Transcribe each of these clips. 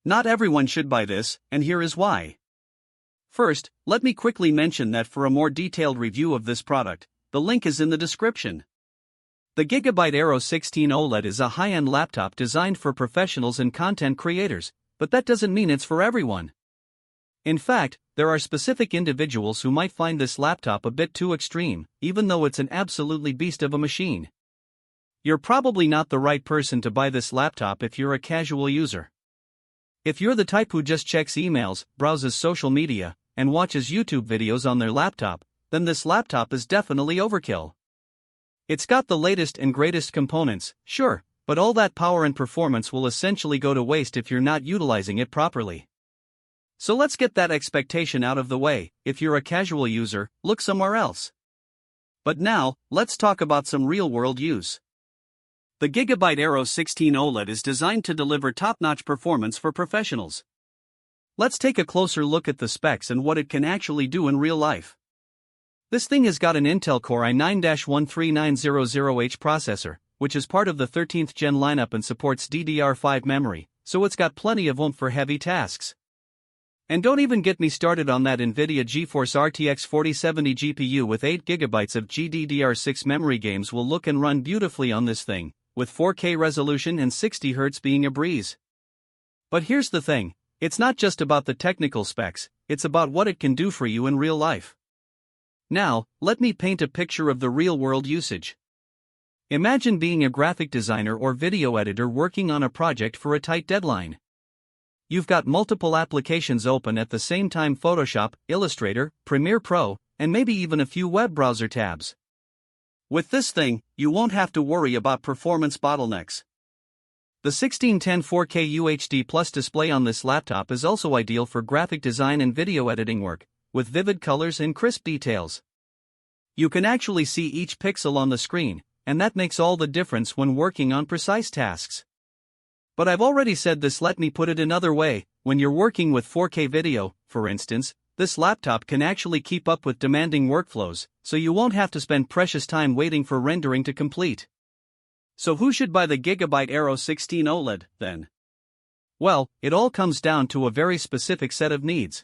Not everyone should buy this, and here is why. First, let me quickly mention that for a more detailed review of this product, the link is in the description. The GIGABYTE AERO 16 OLED is a high-end laptop designed for professionals and content creators, but that doesn't mean it's for everyone. In fact, there are specific individuals who might find this laptop a bit too extreme, even though it's an absolutely beast of a machine. You're probably not the right person to buy this laptop if you're a casual user. If you're the type who just checks emails, browses social media, and watches YouTube videos on their laptop, then this laptop is definitely overkill. It's got the latest and greatest components, sure, but all that power and performance will essentially go to waste if you're not utilizing it properly. So let's get that expectation out of the way. If you're a casual user, look somewhere else. But now, let's talk about some real-world use. The GIGABYTE AERO 16 OLED is designed to deliver top-notch performance for professionals. Let's take a closer look at the specs and what it can actually do in real life. This thing has got an Intel Core i9-13900H processor, which is part of the 13th gen lineup and supports DDR5 memory, so it's got plenty of oomph for heavy tasks. And don't even get me started on that NVIDIA GeForce RTX 4070 GPU with 8GB of GDDR6 memory. Games will look and run beautifully on this thing, with 4K resolution and 60Hz being a breeze. But here's the thing, it's not just about the technical specs, it's about what it can do for you in real life. Now, let me paint a picture of the real-world usage. Imagine being a graphic designer or video editor working on a project for a tight deadline. You've got multiple applications open at the same time: Photoshop, Illustrator, Premiere Pro, and maybe even a few web browser tabs. With this thing, you won't have to worry about performance bottlenecks. The 1610 4K UHD Plus display on this laptop is also ideal for graphic design and video editing work, with vivid colors and crisp details. You can actually see each pixel on the screen, and that makes all the difference when working on precise tasks. But I've already said this, let me put it another way: when you're working with 4K video, for instance, this laptop can actually keep up with demanding workflows, so you won't have to spend precious time waiting for rendering to complete. So who should buy the GIGABYTE AERO 16 OLED, then? Well, it all comes down to a very specific set of needs.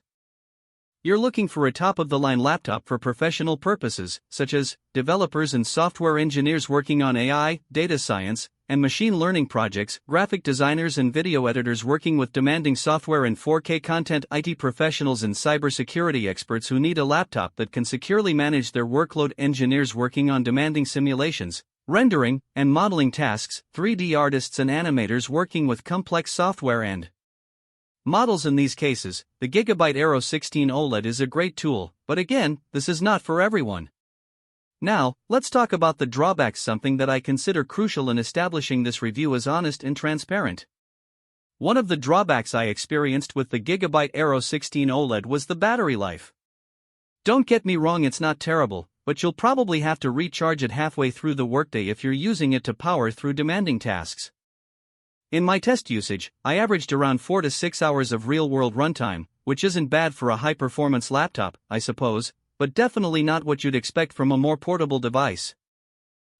You're looking for a top-of-the-line laptop for professional purposes, such as developers and software engineers working on AI, data science, and machine learning projects, graphic designers and video editors working with demanding software and 4K content, IT professionals and cybersecurity experts who need a laptop that can securely manage their workload, engineers working on demanding simulations, rendering, and modeling tasks, 3D artists and animators working with complex software and models. In these cases, the GIGABYTE AERO 16 OLED is a great tool, but again, this is not for everyone. Now, let's talk about the drawbacks, something that I consider crucial in establishing this review as honest and transparent. One of the drawbacks I experienced with the GIGABYTE AERO 16 OLED was the battery life. Don't get me wrong, it's not terrible, but you'll probably have to recharge it halfway through the workday if you're using it to power through demanding tasks. In my test usage, I averaged around 4 to 6 hours of real-world runtime, which isn't bad for a high-performance laptop, I suppose, but definitely not what you'd expect from a more portable device.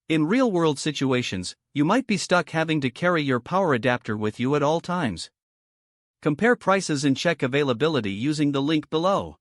In real-world situations, you might be stuck having to carry your power adapter with you at all times. Compare prices and check availability using the link below.